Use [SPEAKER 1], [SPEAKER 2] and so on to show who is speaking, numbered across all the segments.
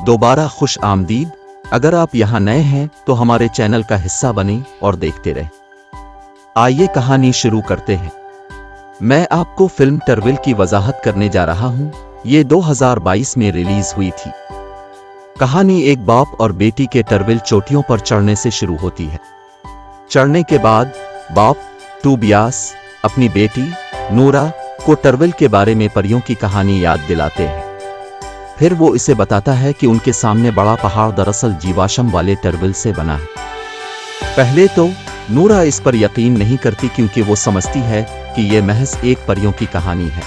[SPEAKER 1] दोबारा खुश आमदीद। अगर आप यहाँ नए हैं तो हमारे चैनल का हिस्सा बनें और देखते रहें। आइए कहानी शुरू करते हैं। मैं आपको फिल्म टर्विल की वजाहत करने जा रहा हूँ। ये 2022 में रिलीज हुई थी। कहानी एक बाप और बेटी के टर्विल चोटियों पर चढ़ने से शुरू होती है। चढ़ने के बाद बाप टूबियास अपनी बेटी नूरा को टर्विल के बारे में परियों की कहानी याद दिलाते हैं। फिर वो इसे बताता है कि उनके सामने बड़ा पहाड़ दरअसल जीवाश्म वाले टर्विल से बना है। पहले तो नूरा इस पर यकीन नहीं करती क्योंकि वो समझती है कि ये महज एक परियों की कहानी है।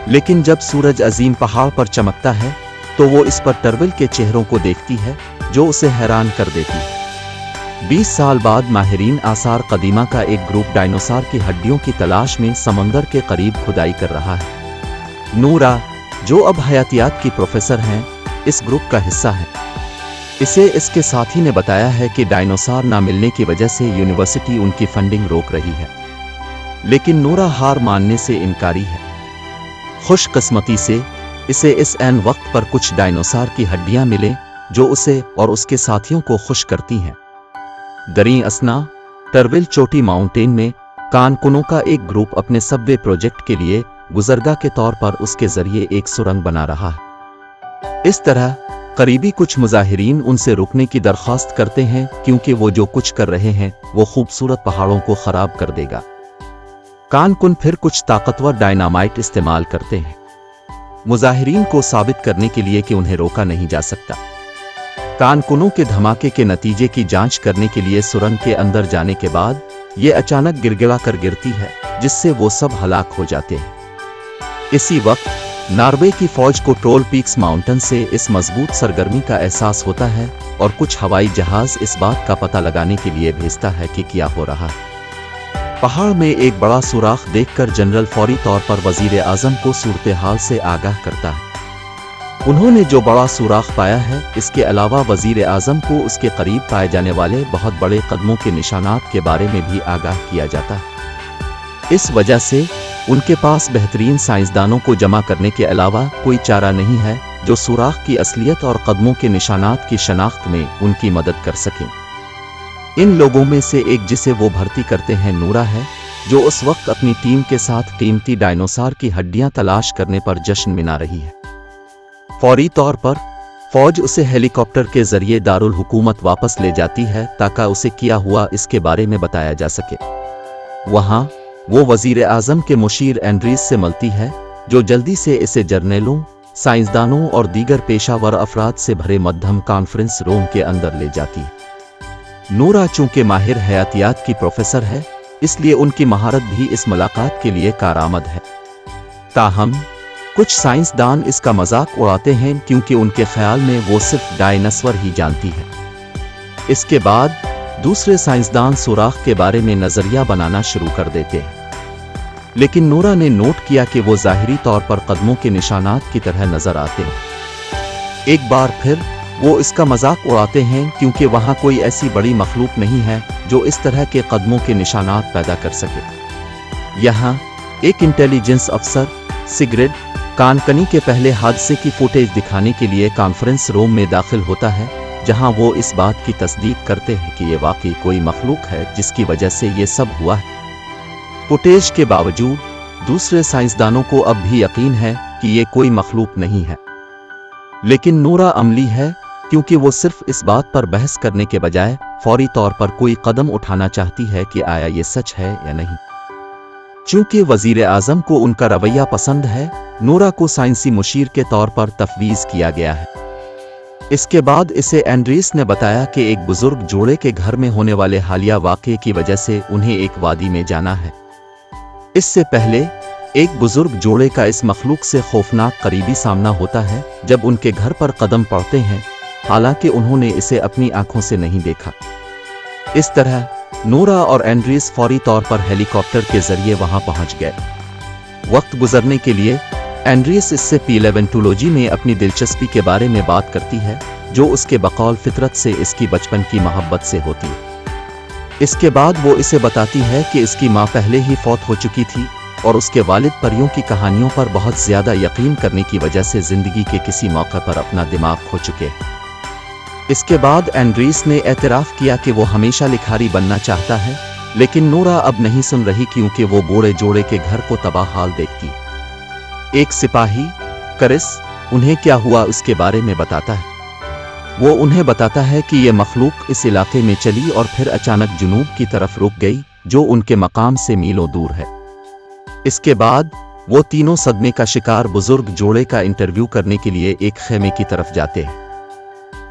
[SPEAKER 1] लेकिन जब सूरज अजीम पहाड़ पर चमकता है तो वो इस पर टर्विल के चेहरों को देखती है जो उसे हैरान कर देती है। 20 साल बाद माहिरीन आसार कदीमा का एक ग्रुप डायनासोर की हड्डियों की तलाश में समंदर के करीब खुदाई कर रहा है। नूरा जो अब हयातियात की प्रोफेसर हैं, इस ग्रुप का हिस्सा है। इसे इसके साथी ने बताया है कि डायनासोर ना मिलने की वजह से यूनिवर्सिटी उनकी फंडिंग रोक रही है। लेकिन नूरा हार मानने से इनकारी है। खुशकिस्मती से इसे इस ऐन वक्त पर कुछ डायनासोर की हड्डियां मिले जो उसे और उसके साथियों को खुश करती हैं। दरी असना टर्विल चोटी माउंटेन में कानकुनों का एक ग्रुप अपने सबवे प्रोजेक्ट के लिए गुजरगा के तौर पर उसके जरिए एक सुरंग बना रहा है। इस तरह करीबी कुछ मुजाहिरीन उनसे रुकने की दरख्वास्त करते हैं क्योंकि वो जो कुछ कर रहे हैं वो खूबसूरत पहाड़ों को खराब कर देगा। कानकुन फिर कुछ ताकतवर डायनामाइट इस्तेमाल करते हैं मुजाहिरीन को साबित करने के लिए कि उन्हें रोका नहीं जा सकता। कानकुनों के धमाके के नतीजे की जांच करने के लिए सुरंग के अंदर जाने के बाद ये अचानक गिड़गिड़ा कर गिरती है जिससे वो सब हलाक हो जाते हैं। इसी वक्त नॉर्वे की फौज को ट्रोल पीक्स माउंटेन से इस मजबूत सरगर्मी का एहसास होता है और कुछ हवाई जहाज इस बात का पता लगाने के लिए भेजता है कि क्या हो रहा है। पहाड़ में एक बड़ा सुराख देखकर जनरल फौरी तौर पर वजीर आजम को सूरत हाल से आगाह करता है। उन्होंने जो बड़ा सुराख पाया है, इसके अलावा वजीर आजम को उसके करीब पाए जाने वाले बहुत बड़े कदमों के निशानात के बारे में भी आगाह किया जाता है। इस वजह से उनके पास बेहतरीन साइंसदानों को जमा करने के अलावा कोई चारा नहीं है जो सुराख की असलियत और कदमों के निशानात की शनाख्त में उनकी मदद कर सकें। इन लोगों में से एक जिसे वो भर्ती करते हैं नूरा है, जो उस वक्त अपनी टीम के साथ कीमती डायनासोर की हड्डियां तलाश करने पर जश्न मना रही है। फौरी तौर पर फौज उसे हेलीकॉप्टर के जरिए दारुल हुकूमत वापस ले जाती है ताकि उसे किया हुआ इसके बारे में बताया जा सके। वहां वो वजीर आजम के मुशीर एंड्रीज से मिलती है जो जल्दी से इसे जर्नलों, साइंसदानों और दीगर पेशावर अफराद से भरे मध्यम कॉन्फ्रेंस रूम के अंदर ले जाती है। नूरा चूंकि माहिर हयातियात की प्रोफेसर है, इसलिए उनकी महारत भी इस मुलाकात के लिए कारआमद है। ताहम कुछ साइंसदान इसका मजाक उड़ाते हैं क्योंकि उनके ख्याल में वो सिर्फ डायनासोर ही जानती है। इसके बाद दूसरे साइंसदान सुराख के बारे में नजरिया बनाना शुरू कर देते हैं। लेकिन नूरा ने नोट किया कि वो जाहिरी तौर पर कदमों के निशानात की तरह नजर आते हैं। एक बार फिर वो इसका मजाक उड़ाते हैं क्योंकि वहां कोई ऐसी बड़ी मखलूक नहीं है जो इस तरह के कदमों के निशानात पैदा कर सके। यहाँ एक इंटेलिजेंस अफसर सिगरेट कानकनी के पहले हादसे की फुटेज दिखाने के लिए कॉन्फ्रेंस रूम में दाखिल होता है, जहां वो इस बात की तस्दीक करते हैं कि ये वाकई कोई मखलूक है जिसकी वजह से ये सब हुआ है। फुटेज के बावजूद दूसरे साइंसदानों को अब भी यकीन है कि ये कोई मखलूक नहीं है। लेकिन नूरा अमली है क्योंकि वो सिर्फ इस बात पर बहस करने के बजाय फौरी तौर पर कोई कदम उठाना चाहती है कि आया ये सच है या नहीं। चूंकि वजीर आजम को उनका रवैया पसंद है, नूरा को साइंसी मुशीर के तौर पर तफवीज किया गया है। इसके बाद इसे एंड्रीस ने बताया कि एक बुजुर्ग जोड़े के घर में होने वाले हालिया वाक़े की वजह से उन्हें एक वादी में जाना है। इससे पहले एक बुजुर्ग जोड़े का इस मखलूक से खौफनाक करीबी सामना होता है जब उनके घर पर कदम पड़ते हैं, हालांकि उन्होंने इसे अपनी आंखों से नहीं देखा। इस तरह नूरा और एंड्रीस फौरी तौर पर हेलीकॉप्टर के जरिए वहां पहुंच गए। वक्त गुजरने के लिए एंड्रीस इससे पीलेवेंटोलॉजी में अपनी दिलचस्पी के बारे में बात करती है जो उसके बकौल फितरत से इसकी बचपन की मोहब्बत से होती है। इसके बाद वो इसे बताती है कि इसकी माँ पहले ही फौत हो चुकी थी और उसके वालिद परियों की कहानियों पर बहुत ज्यादा यकीन करने की वजह से जिंदगी के किसी मौके पर अपना दिमाग खो चुके। इसके बाद एंड्रीस ने एतराफ किया कि वो हमेशा लिखारी बनना चाहता है, लेकिन नूरा अब नहीं सुन रही क्योंकि वो बूढ़े जोड़े के घर को तबाह हाल देखती। एक सिपाही करिस उन्हें क्या हुआ उसके बारे में बताता है। वो उन्हें बताता है कि ये मखलूक इस इलाके में चली और फिर अचानक जुनूब की तरफ रुक गई, जो उनके मकाम से मीलों दूर है। इसके बाद वो तीनों सदमे का शिकार बुजुर्ग जोड़े का इंटरव्यू करने के लिए एक खेमे की तरफ जाते हैं।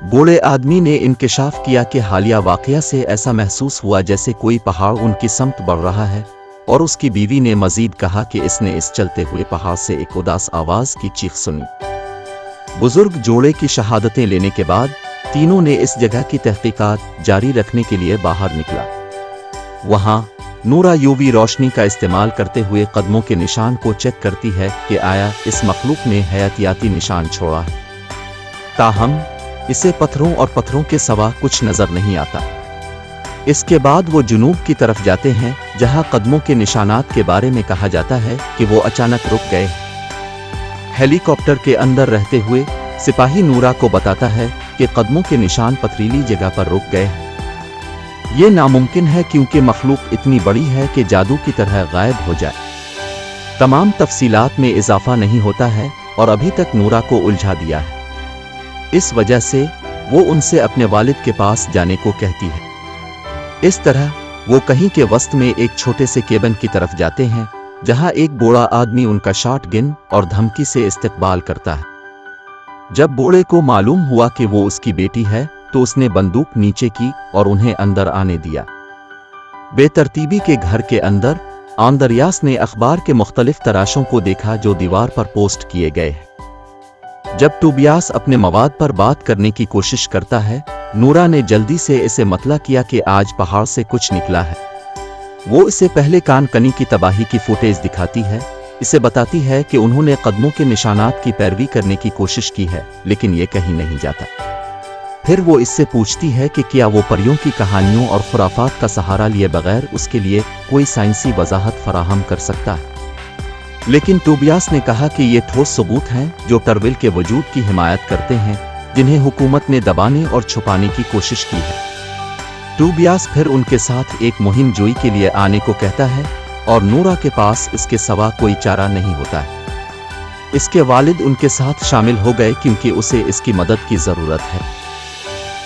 [SPEAKER 1] बूढ़े आदमी ने इंकशाफ किया कि हालिया वाकया से ऐसा महसूस हुआ जैसे कोई पहाड़ उनकी समत बढ़ रहा है, और उसकी बीवी ने मजीद कहा कि इसने इस चलते हुए पहाड़ से एक उदास आवाज की चीख सुनी। बुजुर्ग जोड़े की शहादतें लेने के बाद तीनों ने इस जगह की तहकीकात जारी रखने के लिए बाहर निकला। वहां नूरा यूवी रोशनी का इस्तेमाल करते हुए कदमों के निशान को चेक करती है कि आया इस मखलूक ने हयातियाती निशान छोड़ा है। ताहम इसे पत्थरों और पत्थरों के सिवा कुछ नजर नहीं आता। इसके बाद वो जुनूब की तरफ जाते हैं, जहां कदमों के निशानात के बारे में कहा जाता है कि वो अचानक रुक गए। हेलीकॉप्टर के अंदर रहते हुए सिपाही नूरा को बताता है कि कदमों के निशान पथरीली जगह पर रुक गए हैं। ये नामुमकिन है क्योंकि मखलूक इतनी बड़ी है कि जादू की तरह गायब हो जाए। तमाम तफसीलात में इजाफा नहीं होता है और अभी तक नूरा को उलझा दिया है। इस वजह से वो उनसे अपने वालिद के पास जाने को कहती है। इस तरह वो कहीं के वस्त में एक छोटे से केबिन की तरफ जाते हैं, जहां एक बूढ़ा आदमी उनका शॉटगन और धमकी से इस्तकबाल करता है। जब बूढ़े को मालूम हुआ कि वो उसकी बेटी है, तो उसने बंदूक नीचे की और उन्हें अंदर आने दिया। बेतरतीबी के घर के अंदर आंदरियास ने अखबार के मुख्तलिफ तराशों को देखा जो दीवार पर पोस्ट किए गए हैं। जब टूबियास अपने मवाद पर बात करने की कोशिश करता है, नूरा ने जल्दी से इसे मतला किया कि आज पहाड़ से कुछ निकला है। वो इसे पहले कान कनी की तबाही की फुटेज दिखाती है। इसे बताती है कि उन्होंने कदमों के निशानात की पैरवी करने की कोशिश की है, लेकिन ये कहीं नहीं जाता। फिर वो इससे पूछती है कि क्या वो परियों की कहानियों और खुराफात का सहारा लिए बगैर उसके लिए कोई साइंसी वजाहत फराहम कर सकता है। लेकिन टूबियास ने कहा कि ये ठोस सबूत हैं जो टरविल के वजूद की हिमायत करते हैं, जिन्हें हुकूमत ने दबाने और छुपाने की कोशिश की है। टूबियास फिर उनके साथ एक मुहिम जोई के लिए आने को कहता है और नूरा के पास इसके सिवा कोई चारा नहीं होता है। इसके वालिद उनके साथ शामिल हो गए क्योंकि उसे इसकी मदद की ज़रूरत है।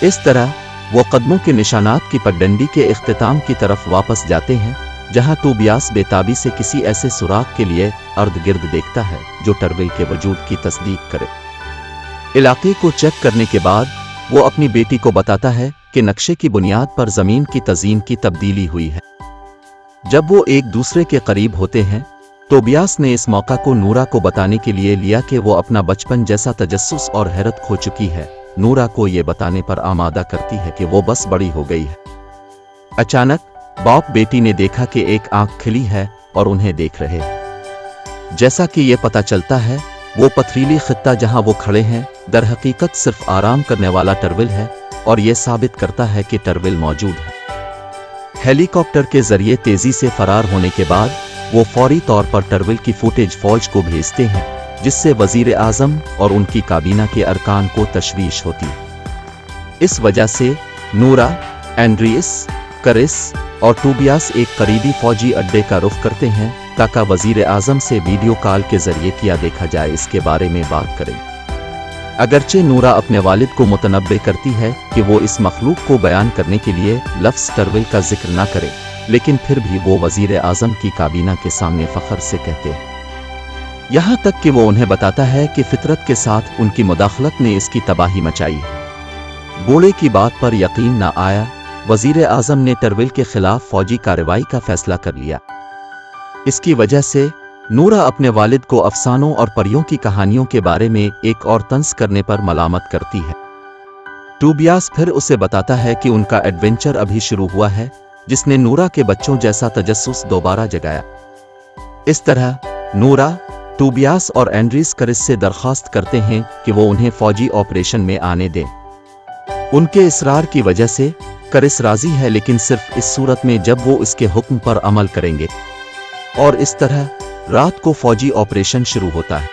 [SPEAKER 1] इस तरह वो कदमों के निशानात की पगडंडी के इख्तिताम की तरफ वापस जाते हैं, जहां टूबियास बेताबी से किसी ऐसे सुराग के लिए अर्द गिर्द देखता है जो टरविल के वजूद की तस्दीक करे। इलाके को चेक करने के बाद वो अपनी बेटी को बताता है कि नक्शे की बुनियाद पर जमीन की तज़ीन की तब्दीली हुई है। जब वो एक दूसरे के करीब होते हैं, टोबियास ने इस मौका को नूरा को बताने के लिए लिया कि वो अपना बचपन जैसा तजस्सुस और हैरत खो चुकी है। नूरा को ये बताने पर आमादा करती है कि वो बस बड़ी हो गई है। अचानक बाप बेटी ने देखा कि एक आंख खिली है और उन्हें देख रहे हैं। जैसा कि ये पता चलता है, वो पथरीली खित्ता जहां वो खड़े हैं दर हकीकत सिर्फ आराम करने वाला टरविल है, और यह साबित करता है कि टरविल मौजूद है। हेलीकॉप्टर के जरिए तेजी से फरार होने के बाद वो फौरी तौर पर टरविल की फुटेज फौज को भेजते हैं, जिससे वजीर आजम और उनकी काबीना के अरकान को तशवीश होती है। इस वजह से नूरा, एंड्रियस, करिस और टूबियास एक करीबी फौजी अड्डे का रुख करते हैं ताकि वजीर आजम से वीडियो कॉल के जरिए क्या देखा जाए इसके बारे में बात करें। अगरचे नूरा अपने वालिद को मुतनब्बे करती है कि वो इस मखलूक को बयान करने के लिए लफ्ज़ टरविल का जिक्र न करे, लेकिन फिर भी वो वजीर आजम की काबीना के सामने फख्र से कहते हैं। यहाँ तक कि वो उन्हें बताता है कि फितरत के साथ उनकी मुदाखलत ने इसकी तबाही मचाई है। बूढ़े की बात पर यकीन न आया, वजीर आजम ने टरविल के खिलाफ फौजी कार्रवाई का फैसला कर लिया। इसकी वजह से नूरा अपने वालिद को अफसानों और परियों की कहानियों के बारे में एक और तंज करने पर मलामत करती है। टूबियास फिर उसे बताता है कि उनका एडवेंचर अभी शुरू हुआ है, जिसने नूरा के बच्चों जैसा तजस्सुस दोबारा जगाया। इस तरह नूरा, टूबियास और एंड्रीस करिस से दरख्वास्त करते हैं कि वो उन्हें फौजी ऑपरेशन में आने दें। उनके इसरार की वजह से करिस राजी है, लेकिन सिर्फ इस सूरत में जब वो इसके हुक्म पर अमल करेंगे। और इस तरह रात को फौजी ऑपरेशन शुरू होता है।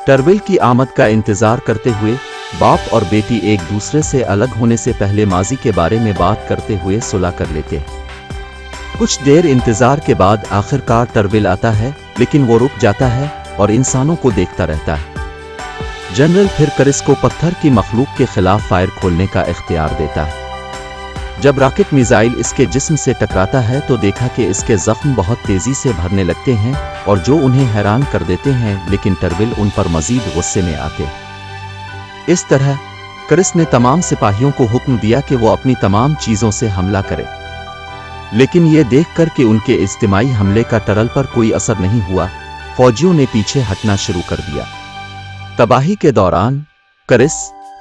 [SPEAKER 1] टरविल की आमद का इंतजार करते हुए बाप और बेटी एक दूसरे से अलग होने से पहले माजी के बारे में बात करते हुए सुलह कर लेते हैं। कुछ देर इंतजार के बाद आखिरकार टरविल आता है, लेकिन वो रुक जाता है और इंसानों को देखता रहता है। जनरल फिर करिस को पत्थर की मखलूक के खिलाफ फायर खोलने का इख्तियार देता है। जब रॉकेट मिसाइल इसके जिस्म से टकराता है तो देखा कि इसके जख्म बहुत तेजी से भरने लगते हैं और जो उन्हें हैरान कर देते हैं, लेकिन टरविल उन पर मजीद गुस्से में आते हैं। इस तरह करिस ने तमाम सिपाहियों को हुक्म दिया कि वो अपनी तमाम चीजों से हमला करें, लेकिन ये देखकर कि उनके इज्तिमाई हमले का टरल पर कोई असर नहीं हुआ, फौजियों ने पीछे हटना शुरू कर दिया। तबाही के दौरान करिस,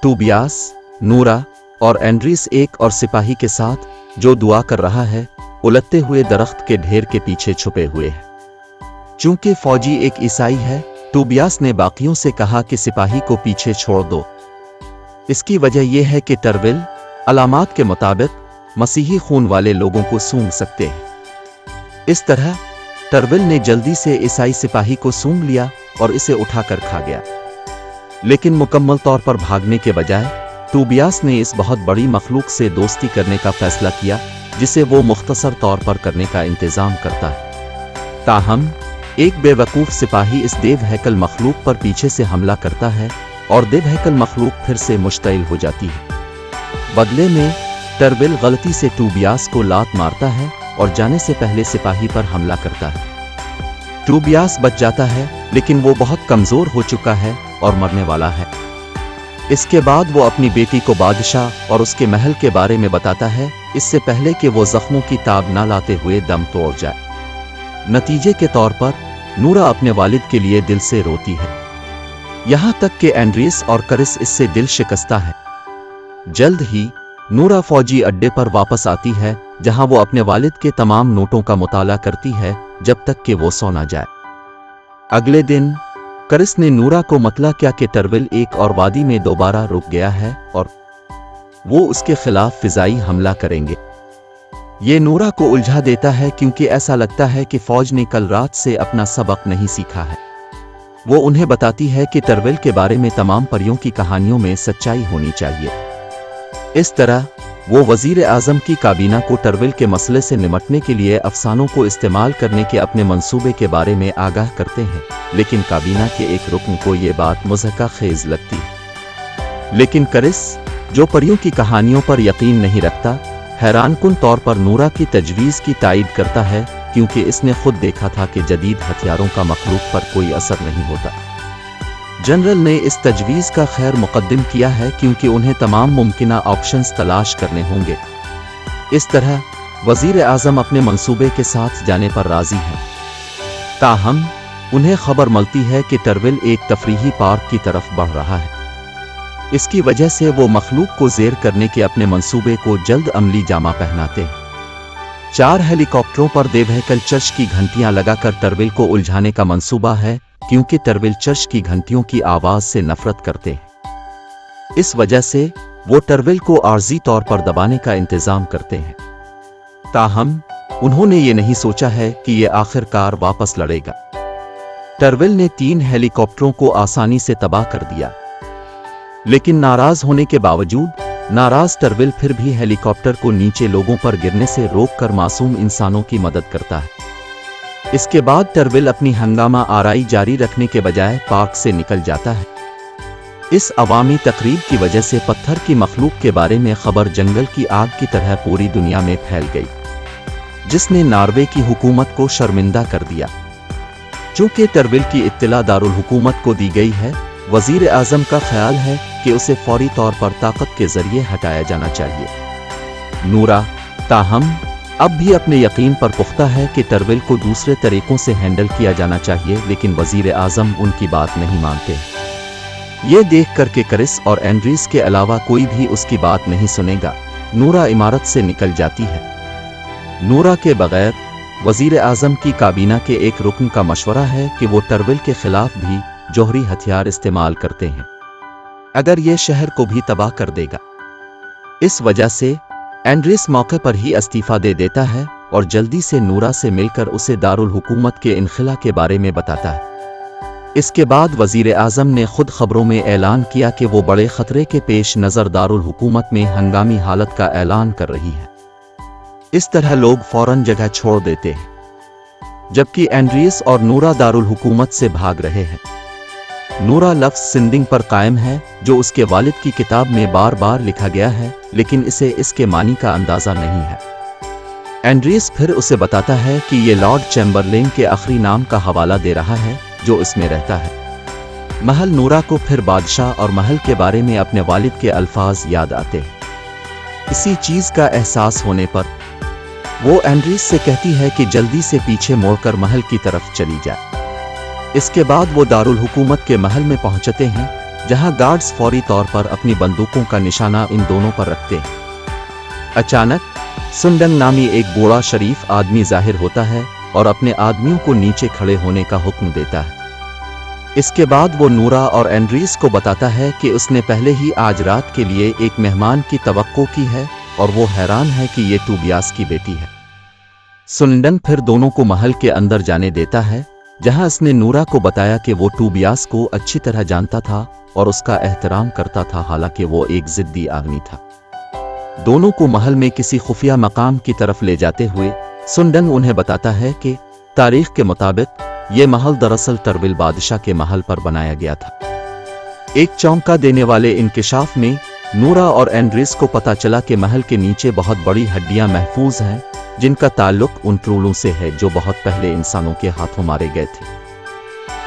[SPEAKER 1] टूबियास, नूरा और एंड्रीस एक और सिपाही के साथ जो दुआ कर रहा है, उलटते हुए दरख्त के ढेर के पीछे छुपे हुए हैं। चूंकि फौजी एक ईसाई है, टूबियास ने बाकियों से कहा कि सिपाही को पीछे छोड़ दो। इसकी वजह यह है कि टरविल अलामात के मुताबिक मसीही खून वाले लोगों को सूंघ सकते हैं। इस तरह टरविल ने जल्दी से ईसाई सिपाही को सूंघ लिया और इसे उठाकर खा गया। लेकिन मुकम्मल तौर पर भागने के बजाय टूबियास ने इस बहुत बड़ी मखलूक से दोस्ती करने का फैसला किया, जिसे वो मुख्तसर तौर पर करने का इंतजाम करता है। ताहम एक बेवकूफ सिपाही इस देवहैकल मखलूक पर पीछे से हमला करता है और देवहैकल मखलूक फिर से मुश्तइल हो जाती है। बदले में टरविल गलती से टूबियास को लात मारता है और जाने से पहले सिपाही पर हमला करता है। टूबियास बच जाता है, लेकिन वो बहुत कमजोर हो चुका है और मरने वाला है। इसके बाद वो अपनी बेटी को बादशाह और उसके महल के बारे में बताता है, इससे पहले कि वो जख्मों की ताब ना लाते हुए दम तोड़ जाए। नतीजे के तौर पर नूरा अपने वालिद के लिए दिल से रोती है, यहां तक कि एंड्रीस और करिस इससे दिल शिकस्ता है। जल्द ही नूरा फौजी अड्डे पर वापस आती है, जहां वो अपने वालिद के तमाम नोटों का मुताला करती है जब तक कि वो सो ना जाए। अगले दिन करिस ने नूरा को मतला किया कि टरविल एक और वादी में दोबारा रुक गया है और वो उसके खिलाफ फिजाई हमला करेंगे। ये नूरा को उलझा देता है, क्योंकि ऐसा लगता है कि फौज ने कल रात से अपना सबक नहीं सीखा है। वो उन्हें बताती है कि टरविल के बारे में तमाम परियों की कहानियों में सच्चाई होनी चाहिए। इस तरह वो वजीर आजम की काबीना को टरविल के मसले से निपटने के लिए अफसानों को इस्तेमाल करने के अपने मंसूबे के बारे में आगाह करते हैं, लेकिन काबीना के एक रुकन को ये बात मुज़हका खेज लगती है। लेकिन करिस, जो परियों की कहानियों पर यकीन नहीं रखता, हैरानकुन तौर पर नूरा की तजवीज़ की तायीद करता है, क्योंकि इसने खुद देखा था कि जदीद हथियारों का मखलूक पर कोई असर नहीं होता। जनरल ने इस तजवीज़ का खैर मुकद्दम किया है, क्योंकि उन्हें तमाम मुमकिना ऑप्शंस तलाश करने होंगे। इस तरह वजीर आजम अपने मंसूबे के साथ जाने पर राजी हैं। ताहम उन्हें खबर मिलती है कि टरविल एक तफरीही पार्क की तरफ बढ़ रहा है। इसकी वजह से वो मखलूक को ज़ेर करने के अपने मंसूबे को जल्द अमली जामा पहनाते हैं। 4 हेलीकॉप्टरों पर देवहैकल चर्च की घंटियां लगाकर टरविल को उलझाने का मंसूबा है, क्योंकि टरविल चर्च की घंटियों की आवाज से नफरत करते हैं। इस वजह से वो टरविल को आर्जी तौर पर दबाने का इंतजाम करते हैं। ताहम उन्होंने ये नहीं सोचा है कि ये आखिरकार वापस लड़ेगा। टरविल ने 3 हेलीकॉप्टरों को आसानी से तबाह कर दिया, लेकिन नाराज होने के बावजूद नाराज टरविल फिर भी हेलीकॉप्टर को नीचे लोगों पर गिरने से रोककर मासूम इंसानों की मदद करता है। इसके बाद टरविल अपनी हंगामा आराई जारी रखने के बजाय पार्क से निकल जाता है। इस अवामी तकरीब की वजह से पत्थर की मखलूक के बारे में खबर जंगल की आग की तरह पूरी दुनिया में फैल गई, जिसने नॉर्वे की हुकूमत को शर्मिंदा कर दिया। चूंकि टरविल की इत्तला दारुल हुकूमत को दी गई है, वजीर आजम का ख्याल है कि उसे फौरी तौर पर ताकत के जरिए हटाया जाना चाहिए। नूरा ताहम अब भी अपने यकीन पर पुख्ता है कि टरविल को दूसरे तरीकों से हैंडल किया जाना चाहिए, लेकिन वजीर आजम उनकी बात नहीं मानते। ये देख कर के करिस और एंड्रीस के अलावा कोई भी उसकी बात नहीं सुनेगा, नूरा इमारत से निकल जाती है। नूरा के बगैर वजीर आजम की काबीना के एक रुकन का मशवरा है कि वो टरविल के खिलाफ भी जौहरी हथियार इस्तेमाल करते हैं, अगर ये शहर को भी तबाह कर देगा। इस वजह से एंड्रीस मौके पर ही इस्तीफा दे देता है और जल्दी से नूरा से मिलकर उसे दारुल हुकूमत के इनखिला के बारे में बताता है। इसके बाद वजीर आज़म ने खुद खबरों में ऐलान किया कि वो बड़े खतरे के पेश नज़र दारुल हुकूमत में हंगामी हालत का ऐलान कर रही है। इस तरह लोग फौरन जगह छोड़ देते हैं, जबकि एंड्रियस और नूरा दारुल हुकूमत से भाग रहे हैं। नूरा लफ्ज़ सिंदिंग पर कायम है, जो उसके वालिद की किताब में बार बार लिखा गया है, लेकिन इसे इसके मानी का अंदाज़ा नहीं है। एंड्रियस फिर उसे बताता है कि ये लॉर्ड चैम्बरलेन के आखिरी नाम का हवाला दे रहा है जो इसमें रहता है। महल नूरा को फिर बादशाह और महल के बारे में अपने वालिद के अल्फाज याद आते हैं। इसी चीज़ का एहसास होने पर वो एंड्रियस से कहती है कि जल्दी से पीछे मोड़कर महल की तरफ चली जाए। इसके बाद वो दारुल हुकूमत के महल में पहुंचते हैं, जहां गार्ड्स फौरी तौर पर अपनी बंदूकों का निशाना इन दोनों पर रखते हैं। अचानक सुंडंग नामी एक बूढ़ा शरीफ आदमी जाहिर होता है और अपने आदमियों को नीचे खड़े होने का हुक्म देता है। इसके बाद वो नूरा और एंड्रियस को बताता है कि उसने पहले ही आज रात के लिए एक मेहमान की तवक्को की है और वो हैरान है कि ये टूबियास की बेटी है। सुंडंग फिर दोनों को महल के अंदर जाने देता है, जहां उसने नूरा को बताया कि वो टूबियास को अच्छी तरह जानता था और उसका एहतराम करता था, हालांकि वो एक जिद्दी आदमी था। दोनों को महल में किसी खुफिया मकाम की तरफ ले जाते हुए सुंडंग उन्हें बताता है कि तारीख के मुताबिक ये महल दरअसल टरविल बादशाह के महल पर बनाया गया था। एक चौंका देने वाले इंकिशाफ में नूरा और एंड्रियस को पता चला कि महल के नीचे बहुत बड़ी हड्डियां महफूज हैं, जिनका ताल्लुक उन ट्रूलों से है जो बहुत पहले इंसानों के हाथों मारे गए थे।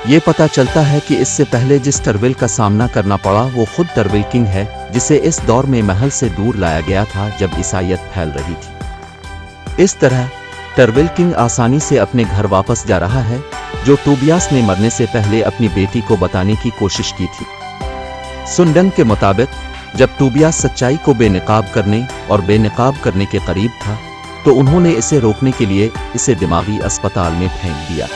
[SPEAKER 1] ये पता चलता है कि इससे पहले जिस टरविल का सामना करना पड़ा वो खुद टरविल किंग है, जिसे इस दौर में महल से दूर लाया गया था जब ईसाईयत फैल रही थी। इस तरह टरविल किंग आसानी से अपने घर वापस जा रहा है, जो टूबियास ने मरने से पहले अपनी बेटी को बताने की कोशिश की थी। सुंडंग के मुताबिक जब टूबियास सच्चाई को बेनकाब करने और बेनकाब करने के करीब था, तो उन्होंने इसे रोकने के लिए इसे दिमागी अस्पताल में फेंक दिया।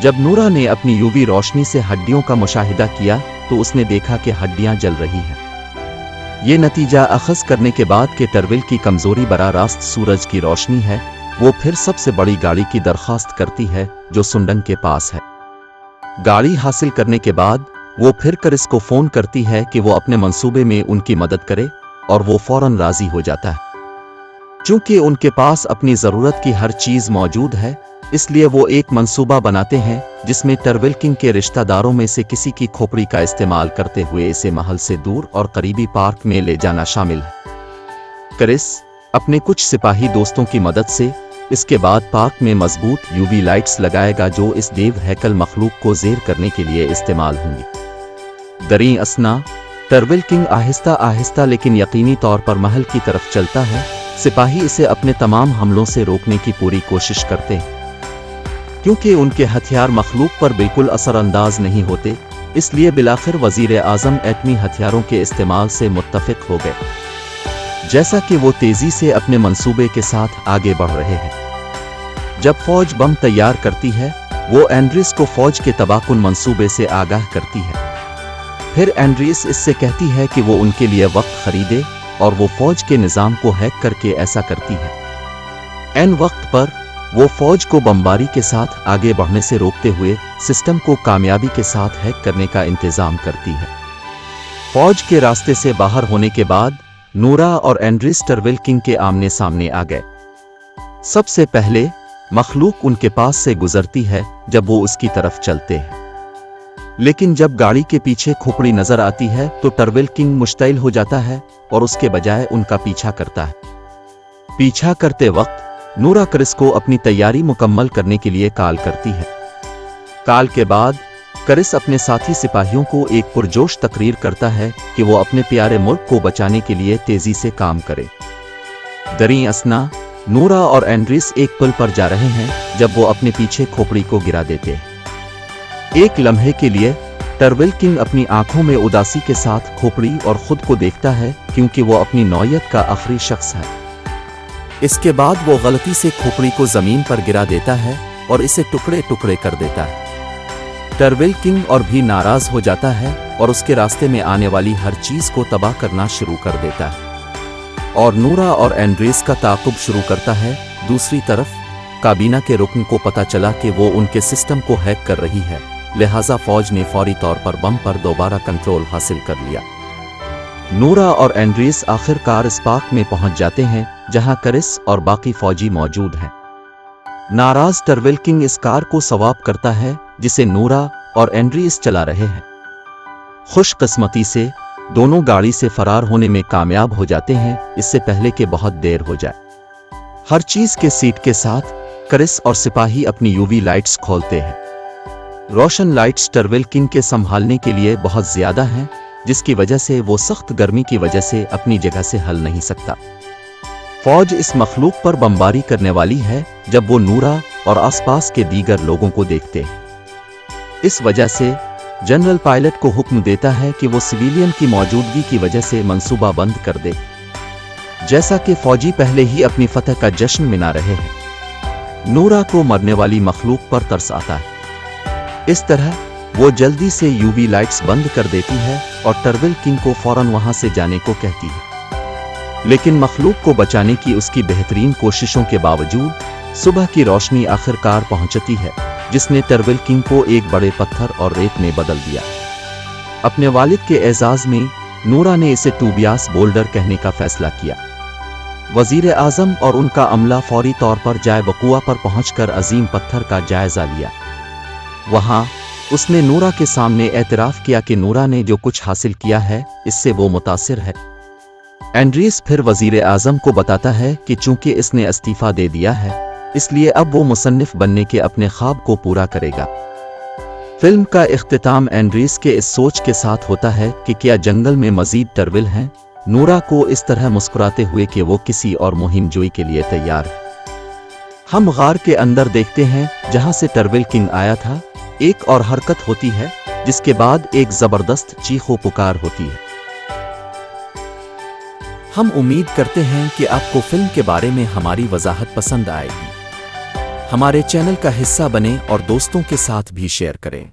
[SPEAKER 1] जब नूरा ने अपनी यूवी रोशनी से हड्डियों का मुशाहिदा किया तो उसने देखा कि हड्डियां जल रही हैं। ये नतीजा अखज़ करने के बाद कि टरविल की कमजोरी बराह रास्त सूरज की रोशनी है, वो फिर सबसे बड़ी गाड़ी की दरख्वास्त करती है जो सुंडंग के पास है। गाड़ी हासिल करने के बाद वो फिर करिस को फोन करती है कि वो अपने मंसूबे में उनकी मदद करे, और वो फौरन राजी हो जाता है। चूंकि उनके पास अपनी जरूरत की हर चीज मौजूद है, इसलिए वो एक मंसूबा बनाते हैं जिसमें टरविल किंग के रिश्तेदारों में से किसी की खोपड़ी का इस्तेमाल करते हुए इसे महल से दूर और करीबी पार्क में ले जाना शामिल है। करिस अपने कुछ सिपाही दोस्तों की मदद से इसके बाद पार्क में मजबूत यूवी लाइट्स लगाएगा जो इस देव हैकल मखलूक को ज़ेर करने के लिए इस्तेमाल होंगी। दरी असना टरविल किंग आहिस्ता आहिस्ता लेकिन यकीनी तौर पर महल की तरफ चलता है। सिपाही इसे अपने तमाम हमलों से रोकने की पूरी कोशिश करते हैं, क्योंकि उनके हथियार मखलूक पर बिल्कुल असरअंदाज नहीं होते, इसलिए बिलाखिर वजीर आज़म एटमी हथियारों के इस्तेमाल से मुत्तफिक हो गए, जैसा कि वो तेजी से अपने मंसूबे के साथ आगे बढ़ रहे हैं। जब फौज बम तैयार करती है, वो एंड्रियस को फौज के तबाहकुन मंसूबे से आगाह करती है। फिर एंड्रियस इससे कहती है कि वो उनके लिए वक्त खरीदे, और वो फौज के निज़ाम को हैक करके ऐसा करती है। एन वक्त पर वो फौज को बमबारी के साथ आगे बढ़ने से रोकते हुए सिस्टम को कामयाबी के साथ हैक करने का इंतजाम करती है। फौज के रास्ते से बाहर होने के बाद नूरा और एंड्रियस टरविल किंग के आमने सामने आ गए। सबसे पहले मखलूक उनके पास से गुजरती है जब वो उसकी तरफ चलते हैं, लेकिन जब गाड़ी के पीछे खोपड़ी नजर आती है तो टरविल किंग मुश्तइल हो जाता है और उसके बजाय उनका पीछा करता है। पीछा करते वक्त नूरा करिस को अपनी तैयारी मुकम्मल करने के लिए कॉल करती है। कॉल के बाद करिस अपने साथी सिपाहियों को एक पुरजोश तकरीर करता है कि वो अपने प्यारे मुल्क को बचाने के लिए तेजी से काम करे। दरी असना नूरा और एंड्रियस एक पुल पर जा रहे हैं जब वो अपने पीछे खोपड़ी को गिरा देते हैं। एक लम्हे के लिए टरविल किंग अपनी आंखों में उदासी के साथ खोपड़ी और खुद को देखता है, क्योंकि वो अपनी नौयत का आखिरी शख्स है। इसके बाद वो गलती से खोपड़ी को जमीन पर गिरा देता है और इसे टुकड़े टुकड़े कर देता है। टरविल किंग और भी नाराज हो जाता है और उसके रास्ते में आने वाली हर चीज को तबाह करना शुरू कर देता है। और नूरा और एंड्रेस का ताक़ुब शुरू करता है। दूसरी तरफ काबीना के रुकन को पता चला कि वो उनके सिस्टम को हैक कर रही है, लिहाजा फौज ने फौरी तौर पर बम पर दोबारा कंट्रोल हासिल कर लिया। नूरा और एंड्रेस आखिरकार इस पार्क में पहुंच जाते हैं जहां करिस और बाकी फौजी मौजूद हैं। नाराज टरवेल किंग इस कार को सवाब करता है जिसे नूरा और एंड्रेस चला रहे हैं। खुशकिस्मती से दोनों गाड़ी से फरार होने में कामयाब हो जाते हैं, इससे पहले कि बहुत देर हो जाए। हर चीज के सीट के साथ करिस और सिपाही अपनी यूवी लाइट्स खोलते हैं। रोशन लाइट्स टरवेल किंग के संभालने के लिए बहुत ज्यादा हैं, जिसकी वजह से वो सख्त गर्मी की वजह से अपनी जगह से हिल नहीं सकता। फौज इस मखलूक पर बमबारी करने वाली है जब वो नूरा और आसपास के दीगर लोगों को देखते हैं। इस वजह से जनरल पायलट को हुक्म देता है कि वो सिविलियन की मौजूदगी की वजह से मंसूबा बंद कर दे। जैसा कि फौजी पहले ही अपनी फतह का जश्न मना रहे हैं, नूरा को मरने वाली मखलूक पर तरस आता है। इस तरह वो जल्दी से यूवी लाइट्स बंद कर देती है और टरवेल किंग को फौरन वहां से जाने को कहती है। लेकिन मखलूक को बचाने की उसकी बेहतरीन कोशिशों के बावजूद सुबह की रोशनी आखिरकार पहुंचती है, जिसने टरवेल किंग को एक बड़े पत्थर और रेत में बदल दिया। अपने वालिद के एजाज में नूरा ने इसे टूबियास बोल्डर कहने का फैसला किया। वजीर आजम और उनका अमला फौरी तौर पर जाए वकुआ पर पहुंचकर अजीम पत्थर का जायजा लिया। वहां उसने नूरा के सामने एतराफ किया कि नूरा ने जो कुछ हासिल किया है इससे वो मुतासिर है। एंड्रेस फिर वजीर आजम को बताता है कि चूंकि इसने इस्तीफा दे दिया है, इसलिए अब वो मुसन्निफ बनने के अपने ख्वाब को पूरा करेगा। फिल्म का इख्तिताम एंड्रेस के इस सोच के साथ होता है कि क्या जंगल में मजीद टरवेल हैं, नूरा को इस तरह मुस्कुराते हुए कि वो किसी और मुहिम जोई के लिए तैयार है। हम गार के अंदर देखते हैं जहां से टरवेल किंग आया था। एक और हरकत होती है जिसके बाद एक जबरदस्त चीखो पुकार होती है। हम उम्मीद करते हैं कि आपको फिल्म के बारे में हमारी वजाहत पसंद आएगी। हमारे चैनल का हिस्सा बने और दोस्तों के साथ भी शेयर करें।